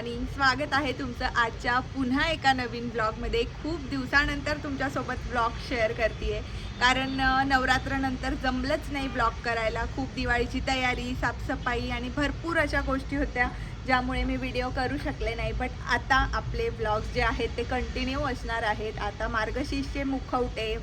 Morning. स्वागत आहे तुमचं आजच्या पुन्हा एका नवीन ब्लॉगमध्ये. खूप दिवसानंतर तुमच्यासोबत ब्लॉग शेअर करते कारण नवरात्रनंतर जमलंच नाही ब्लॉग करायला. खूप दिवाळीची तयारी, साफसफाई आणि भरपूर अशा गोष्टी होत्या ज्यामुळे मी व्हिडिओ करू शकले नाही. बट आता आपले ब्लॉग्स जे आहेत ते कंटिन्यू असणार आहेत. आता मार्गशीर्षचे मुखवटे,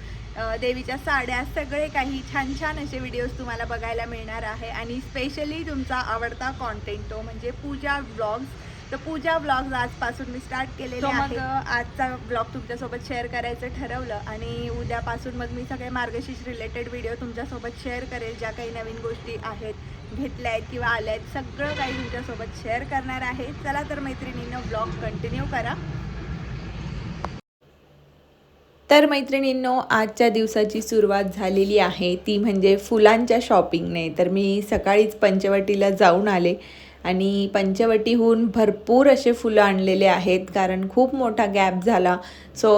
देवीच्या साड्या, सगळे काही छान छान असे व्हिडिओज तुम्हाला बघायला मिळणार आहे. आणि स्पेशली तुमचा आवडता कॉन्टेंट तो म्हणजे पूजा ब्लॉग्स. तर पूजा ब्लॉग्स आजपासून मी स्टार्ट केलेले आहे. मग आजचा ब्लॉग तुमच्यासोबत शेअर करायचं ठरवलं आणि उद्यापासून मग मी सगळे मार्गशीर्ष रिलेटेड व्हिडिओ तुमच्यासोबत शेअर करेल. ज्या काही नवीन गोष्टी आहेत, घेतल्या आहेत किंवा आल्या आहेत, सगळं काही तुमच्यासोबत शेअर करणार आहे. चला तर मैत्रिणींनो, ब्लॉग कंटिन्यू करा. तर मैत्रिणींनो, आजच्या दिवसाची सुरुवात झालेली आहे ती म्हणजे फुलांच्या शॉपिंगने. तर मी सकाळीच पंचवटीला जाऊन आले आणि पंचवटीहून भरपूर असे फुलं आणलेले आहेत कारण खूप मोठा गॅप झाला. सो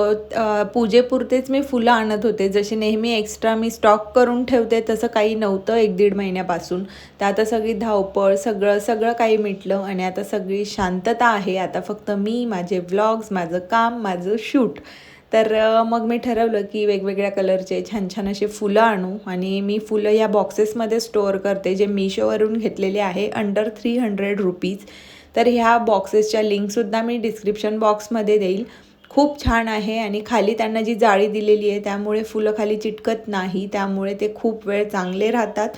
पूजेपुरतेच मी फुलं आणत होते. जसे नेहमी एक्स्ट्रा मी स्टॉक करून ठेवते तसं काही नव्हतं 1-1.5 महिन्यापासून. तर आता सगळी धावपळ, सगळं काही मिटलं आणि आता सगळी शांतता आहे. आता फक्त मी, माझे व्लॉग्स, माझं काम, माझं शूट. तर मग मी ठरवलं की वेगवेगळ्या कलरचे छान छान असे फुलं आणू आणि मी फुलं या बॉक्सेसमध्ये स्टोअर करते, जे मीशोवरून घेतलेले आहे अंडर 300 रुपीज. तर ह्या बॉक्सेसच्या लिंकसुद्धा मी डिस्क्रिप्शन बॉक्समध्ये देईल. खूप छान आहे आणि खाली त्यांना जी जाळी दिलेली आहे त्यामुळे फुलं खाली चिटकत नाही, त्यामुळे ते खूप वेळ चांगले राहतात.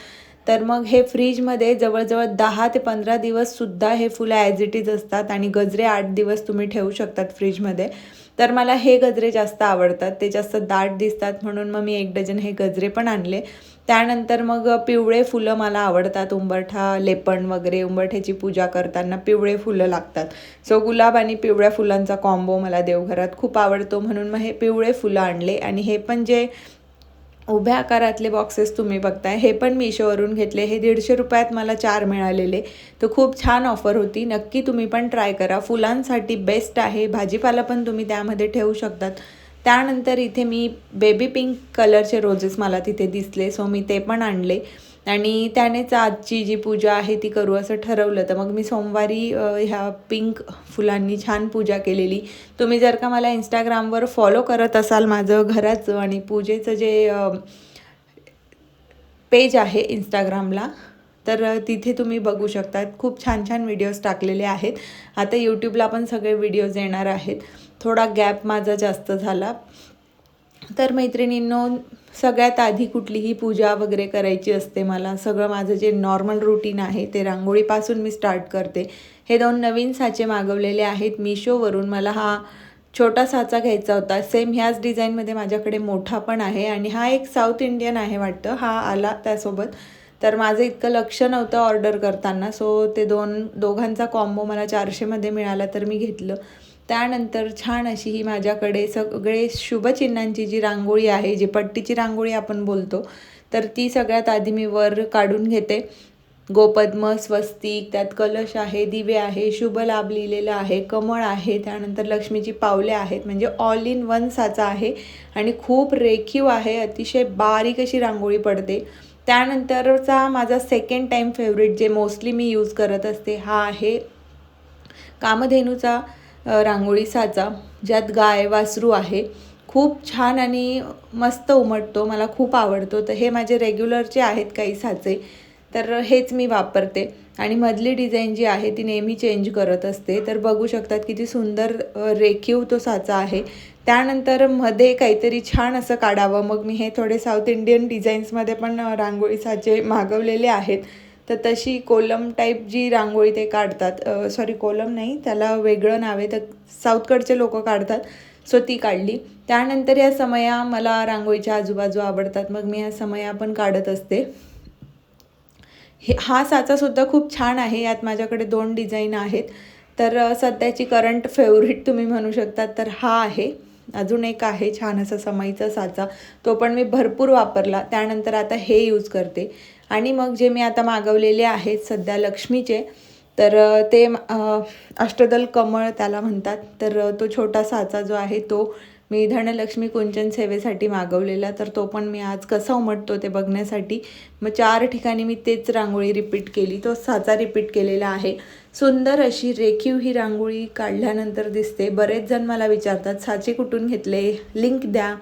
तर मग हे फ्रीजमध्ये जवळजवळ 10 ते 15 दिवससुद्धा हे फुलं ॲज इट इज असतात आणि गजरे 8 दिवस तुम्ही ठेवू शकतात फ्रीजमध्ये. तर मला हे गजरे जास्त आवडतात, ते जास्त दाट दिसतात म्हणून मग मी 1 डझन हे गजरे पण आणले. त्यानंतर मग पिवळे फुलं मला आवडतात. उंबरठा लेपण वगैरे, उंबरठ्याची पूजा करताना पिवळे फुलं लागतात. सो गुलाब आणि पिवळ्या फुलांचा कॉम्बो मला देवघरात खूप आवडतो म्हणून मग हे पिवळे फुलं आणले. आणि हे पण जे उभ्या आकारातले बॉक्सेस तुम्ही बघताय हे पण मीशोवरून घेतले. हे 150 रुपयात मला 4 मिळालेले. तर खूप छान ऑफर होती. नक्की तुम्ही पण ट्राय करा. फुलांसाठी बेस्ट आहे. भाजीपाला पण तुम्ही त्यामध्ये ठेवू शकतात. त्यानंतर इथे मी बेबी पिंक कलरचे रोजेस मला तिथे दिसले, सो मी ते पण आणले आणि त्यानेच आजची जी पूजा आहे ती करू असं ठरवलं. तर मग मी सोमवारी ह्या पिंक फुलांनी छान पूजा केलेली. तुम्ही जर का मला इंस्टाग्रामवर फॉलो करत असाल, माझं घराचं आणि पूजेचं जे पेज आहे इंस्टाग्रामला, तर तिथे तुम्ही बघू शकतात. खूप छान छान व्हिडिओज टाकलेले आहेत. आता यूट्यूबला पण सगळे व्हिडिओज येणार आहेत. थोडा गॅप माझा जास्त झाला. तर मैत्रिणींनो, सगळ्यात आधी कुठलीही पूजा वगैरे करायची असते मला, सगळं माझं जे नॉर्मल रुटीन आहे ते रांगोळीपासून मी स्टार्ट करते. हे 2 नवीन साचे मागवलेले आहेत मीशोवरून. मला हा छोटा साचा घ्यायचा होता. सेम ह्याच डिझाईनमध्ये माझ्याकडे मोठा पण आहे आणि हा एक साऊथ इंडियन आहे वाटतं, हा आला त्यासोबत. तर माझं इतकं लक्ष नव्हतं ऑर्डर करताना, सो ते दोघांचा कॉम्बो मला 400मध्ये मिळाला तर मी घेतलं. त्यानंतर छान अशी ही माझ्याकडे सगळे शुभचिन्हांची जी रांगोळी आहे, जी पट्टीची रांगोळी आपण बोलतो, तर ती सगळ्यात आधी मी वर काढून घेते. गोपद्म, स्वस्तिक, त्यात कलश आहे, दिवे आहे, शुभ लाभ लिहिलेला आहे, कमळ आहे, त्यानंतर लक्ष्मीची पावले आहेत. म्हणजे ऑल इन वन साचा आहे आणि खूप रेखीव आहे. अतिशय बारीक अशी रांगोळी पडते. त्यानंतरचा माझा सेकंड टाईम फेवरेट, जे मोस्टली मी यूज करत असते, हा आहे कामधेनूचा रांगोळी साचा, ज्यात गाय वासरू आहे. खूप छान आणि मस्त उमटतो, मला खूप आवडतो. तर हे माझे रेग्युलरचे आहेत काही साचे, तर हेच मी वापरते. आणि मधली डिझाईन जी आहे ती नेहमी चेंज करत असते. तर बघू शकतात किती सुंदर रेखीव तो साचा आहे. त्यानंतर मध्ये काहीतरी छान असं काढावं, मग मी हे थोडे साऊथ इंडियन डिझाईन्समध्ये पण रांगोळी साचे मागवलेले आहेत. तर तशी कोलम टाईप जी रांगोळी ते काढतात, सॉरी कोलम नाही, त्याला वेगळं नाव आहे, तर साऊथकडचे लोक काढतात, सो ती काढली. त्यानंतर या समया मला रांगोळीच्या आजूबाजू आवडतात, मग मी ह्या समया पण काढत असते. हा साचासुद्धा खूप छान आहे. यात माझ्याकडे 2 डिझाईन आहेत. तर सध्याची करंट फेवरेट तुम्ही म्हणू शकतात तर हा आहे. अजून एक आहे छान असा समईचा साचा, तो पण मी भरपूर वापरला. त्यानंतर आता हे यूज करते. आणि मग जे मी आता मागवलेले आहेत सध्या लक्ष्मीचे, तर ते अष्टदल कमळ त्याला म्हणतात. तर तो छोटा साचा जो आहे तो मी धनलक्ष्मी कुंचन सेवेसाठी मागवलेला, तर तो पण मी आज कसा उमटतो ते बघण्यासाठी मग 4 ठिकाणी मी तेच रांगोळी रिपीट केली. तो साचा रिपीट केलेला आहे. सुंदर अशी रेखीव ही रांगोळी काढल्यानंतर दिसते. बरेच जण मला विचारतात साचे कुठून घेतले, लिंक द्या.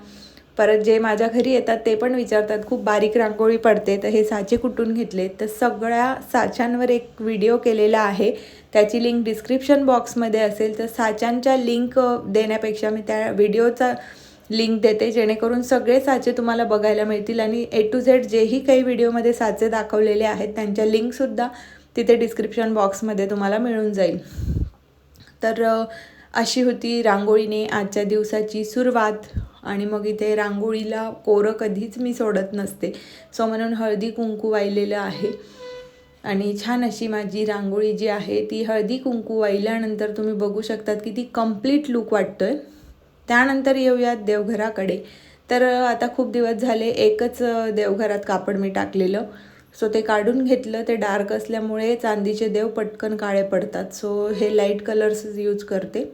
परत जे माझ्या घरी येतात ते पण विचारतात खूप बारीक रांगोळी पडते, तर हे साचे कुठून घेतले. तर सगळ्या साच्यांवर एक व्हिडिओ केलेला आहे, त्याची लिंक डिस्क्रिप्शन बॉक्समध्ये असेल. तर साच्यांच्या लिंक देण्यापेक्षा मी त्या व्हिडिओचा लिंक देते, जेणेकरून सगळे साचे तुम्हाला बघायला मिळतील. आणि A to Z जेही काही व्हिडिओमध्ये साचे दाखवलेले आहेत त्यांच्या लिंकसुद्धा तिथे डिस्क्रिप्शन बॉक्समध्ये तुम्हाला मिळून जाईल. तर अशी होती रांगोळीने आजच्या दिवसाची सुरुवात. आणि मग इथे रांगोळीला कोरं कधीच मी सोडत नसते, सो म्हणून हळदी कुंकू वाहिलेलं आहे. आणि छान अशी माझी रांगोळी जी आहे ती हळदी कुंकू वाहिल्यानंतर तुम्ही बघू शकतात की ती कंप्लीट लूक वाटतो आहे. त्यानंतर येऊयात देवघराकडे. तर आता खूप दिवस झाले एकच देवघरात कापड मी टाकलेलं, सो ते काढून घेतलं. ते डार्क असल्यामुळे चांदीचे देव पटकन काळे पडतात, सो हे लाईट कलर्स यूज करते.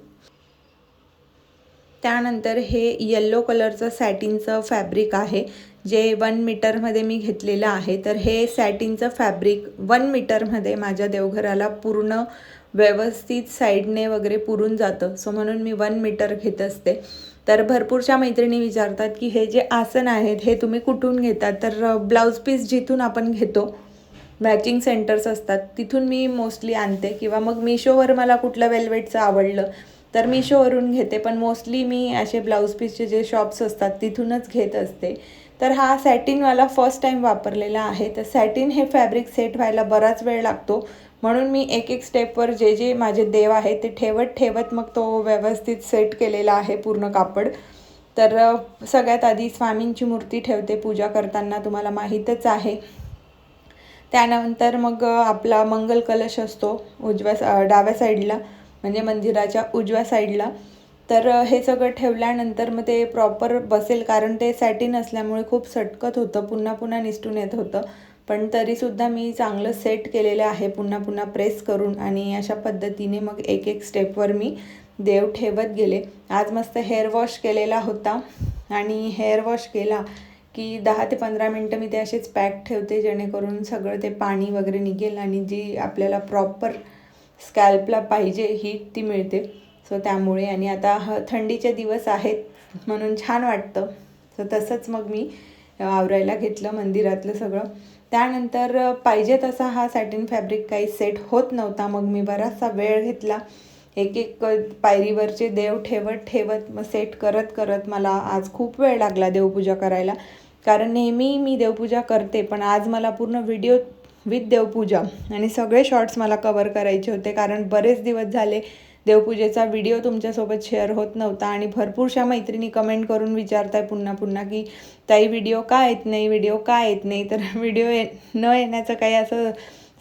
त्यानंतर हे येल्लो कलरचं सॅटिनचं फॅब्रिक आहे, जे 1 मीटरमध्ये मी घेतलेलं आहे. तर हे सॅटिनचं फॅब्रिक 1 मीटरमध्ये माझ्या देवघराला पूर्ण व्यवस्थित साईडने वगैरे पुरून जातं, सो म्हणून मी 1 मीटर घेत असते. तर भरपूरशा मैत्रिणी विचारतात की हे जे आसन आहेत हे तुम्ही कुठून घेतात. तर ब्लाऊज पीस जिथून आपण घेतो, मॅचिंग सेंटर्स असतात तिथून मी मोस्टली आणते, किंवा मग मिशोवर मला कुठलं वेल्वेटचं आवडलं तर मिशोवरून घेते. पण मोस्टली मी असे ब्लाऊज पीसचे जे शॉप्स असतात तिथूनच घेत असते. तर हा सॅटिनवाला फर्स्ट टाईम वापरलेला आहे. तर सॅटिन हे फॅब्रिक सेट व्हायला बराच वेळ लागतो, म्हणून मी एक एक स्टेपवर जे जे माझे देव आहेत ते ठेवत ठेवत मग तो व्यवस्थित सेट केलेला आहे पूर्ण कापड. तर सगळ्यात आधी स्वामींची मूर्ती ठेवते पूजा करताना, तुम्हाला माहीतच आहे. त्यानंतर मग आपला मंगल कलश असतो डाव्या साईडला, म्हणजे मंदिराच्या उजव्या साईडला. तर हे सगळं ठेवल्यानंतर मग ते प्रॉपर बसेल, कारण ते सॅटिन असल्यामुळे खूप सटकत होतं, पुन्हा पुन्हा निसटून येत होतं. पण तरीसुद्धा मी चांगलं सेट केलेलं आहे पुन्हा पुन्हा प्रेस करून. आणि अशा पद्धतीने मग एक एक स्टेपवर मी देव ठेवत गेले. आज मस्त हेअर वॉश केलेला होता, आणि हेअर वॉश केला की 10 ते 15 मिनटं मी ते असेच पॅक ठेवते, जेणेकरून सगळं ते पाणी वगैरे निघेल आणि जी आपल्याला प्रॉपर स्कॅल्पला पाहिजे हीट ती मिळते. सो त्यामुळे, आणि आता थंडीचे दिवस आहेत म्हणून छान वाटतं. सो तसंच मग मी आवरायला घेतलं मंदिरातलं सगळं. त्यानंतर पाहिजे तसा हा सॅटिन फॅब्रिक काही सेट होत नव्हता, मग मी बराचसा वेळ घेतला. एक एक पायरीवरचे देव ठेवत ठेवत मग सेट करत करत मला आज खूप वेळ लागला देवपूजा करायला. कारण नेहमी मी देवपूजा करते, पण आज मला पूर्ण व्हिडिओ विथ देवपूजा आणि सगळे शॉर्ट्स मला कवर करायचे होते, कारण बरेच दिवस झाले देवपूजेचा व्हिडिओ तुमच्यासोबत शेअर होत नव्हता. आणि भरपूरशा मैत्रिणी कमेंट करून विचारताय पुन्हा पुन्हा की ताई व्हिडिओ का येत नाही, व्हिडिओ का येत नाही. तर व्हिडिओ न येण्याचं काही असं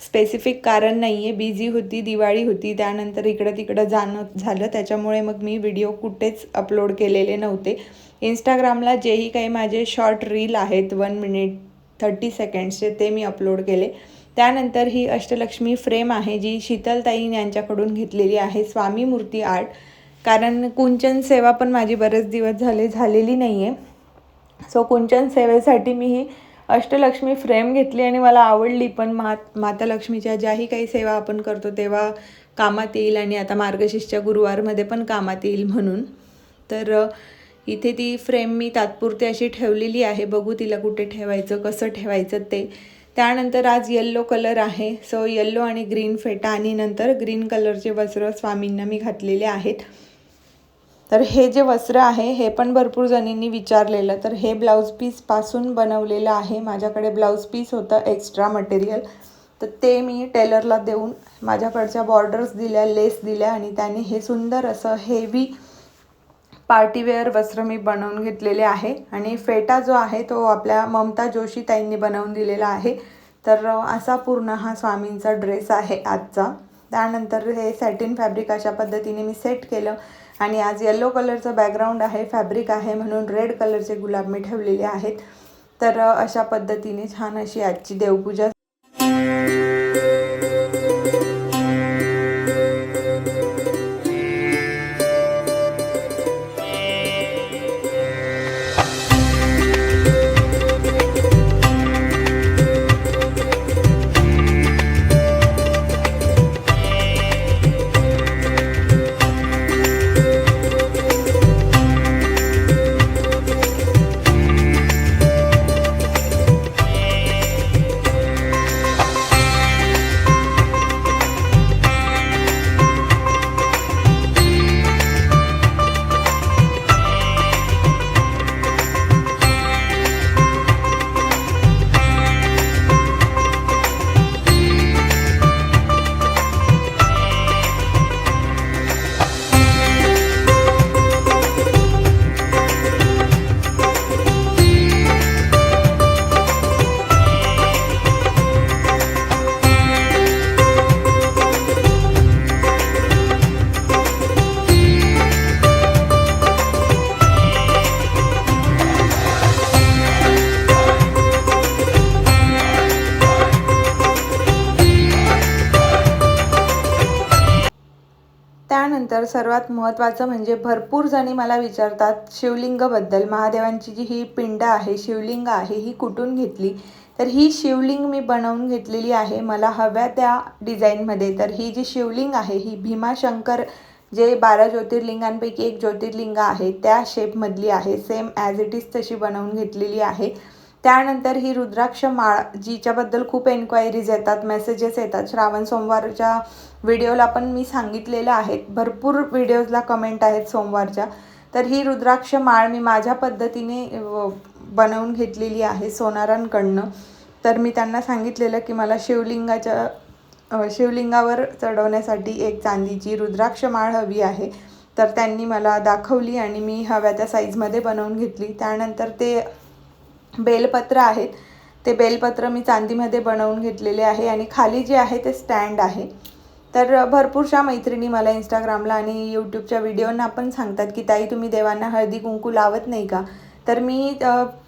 स्पेसिफिक कारण नाही आहे. बिझी होती, दिवाळी होती, त्यानंतर इकडं तिकडं जाणं झालं, त्याच्यामुळे मग मी व्हिडिओ कुठेच अपलोड केलेले नव्हते. इंस्टाग्रामला जेही काही माझे शॉर्ट रील आहेत 1 मिनिट 30 सेकंड्सचे ते मी अपलोड केले. त्यानंतर ही अष्टलक्ष्मी फ्रेम आहे, जी शीतलताई यांच्याकडून घेतलेली आहे, स्वामी मूर्ती आर्ट. कारण कुंचन सेवा पण माझी बरेच दिवस झालेली नाही आहे. सो कुंचन सेवेसाठी मी ही अष्टलक्ष्मी फ्रेम घेतली आणि मला आवडली पण. माता लक्ष्मीच्या ज्याही काही सेवा आपण करतो तेव्हा कामात येईल, आणि आता मार्गशीर्षच्या गुरुवारमध्ये पण कामात येईल म्हणून. तर इथे ती फ्रेम मी तात्पुरती अशी ठेवलेली आहे. बघू तिला कुठे ठेवायचं, कसं ठेवायचं ते. त्यानंतर आज येल्लो कलर आहे, सो येल्लो आणि ग्रीन फेटा आणि नंतर ग्रीन कलरचे वस्त्र स्वामींना मी घातलेले आहेत. तर हे जे वस्त्र आहे हे पण भरपूर जणींनी विचारलेलं. तर हे ब्लाऊज पीसपासून बनवलेलं आहे. माझ्याकडे ब्लाऊज पीस होतं एक्स्ट्रा मटेरियल, तर ते मी टेलरला देऊन माझ्याकडच्या बॉर्डर्स दिल्या, लेस दिल्या, आणि त्याने हे सुंदर असं हेवी पार्टीवेअर वस्त्र मी बनवून घेतलेले आहे. आणि फेटा जो आहे तो आपल्या ममता जोशी ताईंनी बनवून दिलेला आहे. तर असा पूर्ण हा स्वामींचा ड्रेस आहे आजचा. त्यानंतर हे सॅटिन फॅब्रिक अशा पद्धतीने मी सेट केलं. आणि आज येल्लो कलरचं बॅकग्राऊंड आहे, फॅब्रिक आहे, म्हणून रेड कलरचे गुलाब मी ठेवलेले आहेत. तर अशा पद्धतीने छान अशी आजची देवपूजा. त्यानंतर सर्वात महत्त्वाचं म्हणजे भरपूर जणी मला विचारतात शिवलिंगबद्दल. महादेवांची जी ही पिंड आहे, शिवलिंग आहे, ही कुठून घेतली? तर ही शिवलिंग मी बनवून घेतलेली आहे मला हव्या त्या डिझाईनमध्ये. तर ही जी शिवलिंग आहे ही भीमाशंकर जे 12 ज्योतिर्लिंगांपैकी एक ज्योतिर्लिंग आहे त्या शेपमधली आहे. सेम ॲज इट इज तशी बनवून घेतलेली आहे. त्यानंतर ही रुद्राक्ष माळ जिच्याबद्दल खूप एन्क्वायरीज येतात, मेसेजेस येतात. श्रावण सोमवारच्या व्हिडिओला पण मी सांगितलेलं आहे, भरपूर व्हिडिओजला कमेंट आहेत सोमवारच्या. तर ही रुद्राक्ष माळ मी माझ्या पद्धतीने बनवून घेतलेली आहे सोनारांकडनं. तर मी त्यांना सांगितलेलं की मला शिवलिंगावर चढवण्यासाठी एक चांदीची रुद्राक्ष माळ हवी आहे. तर त्यांनी मला दाखवली आणि मी हव्या त्या साईजमध्ये बनवून घेतली. त्यानंतर ते बेलपत्र आहेत, ते बेलपत्र मी चांदीमध्ये बनवून घेतलेले आहे आणि खाली जे आहे ते स्टँड आहे. तर भरपूरशा मैत्रिणी मला इंस्टाग्रामला आणि यूट्यूबच्या व्हिडिओंना पण सांगतात की ताई तुम्ही देवांना हळदी कुंकू लावत नाही का? तर मी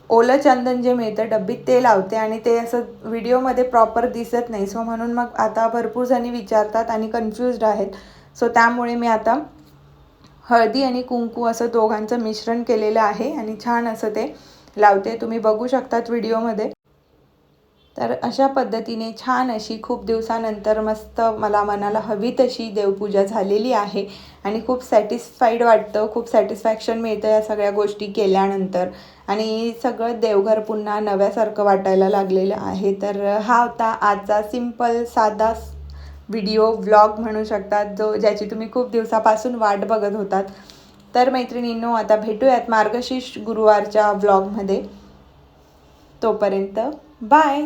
ओलं चंदन जे मिळतं डब्बीत ते लावते आणि ते असं व्हिडिओमध्ये प्रॉपर दिसत नाही. सो म्हणून मग आता भरपूर जणी विचारतात आणि कन्फ्युज्ड आहेत. सो त्यामुळे मी आता हळदी आणि कुंकू असं दोघांचं मिश्रण केलेलं आहे आणि छान असं ते लावते, तुम्ही बघू शकतात व्हिडिओमध्ये. तर अशा पद्धतीने छान अशी खूप दिवसानंतर मस्त मला मनाला हवी तशी देवपूजा झालेली आहे आणि खूप सॅटिस्फाईड वाटतं, खूप सॅटिस्फॅक्शन मिळतं या सगळ्या गोष्टी केल्यानंतर आणि सगळं देवघर पुन्हा नव्यासारखं वाटायला लागलेलं आहे. तर हा होता आजचा सिंपल साधा व्हिडिओ व्लॉग म्हणू शकतात, ज्याची तुम्ही खूप दिवसापासून वाट बघत होतात. तर मैत्रिणींनो, आता भेटूयात मार्गशीर्ष गुरुवारच्या व्लॉगमध्ये. तोपर्यंत बाय.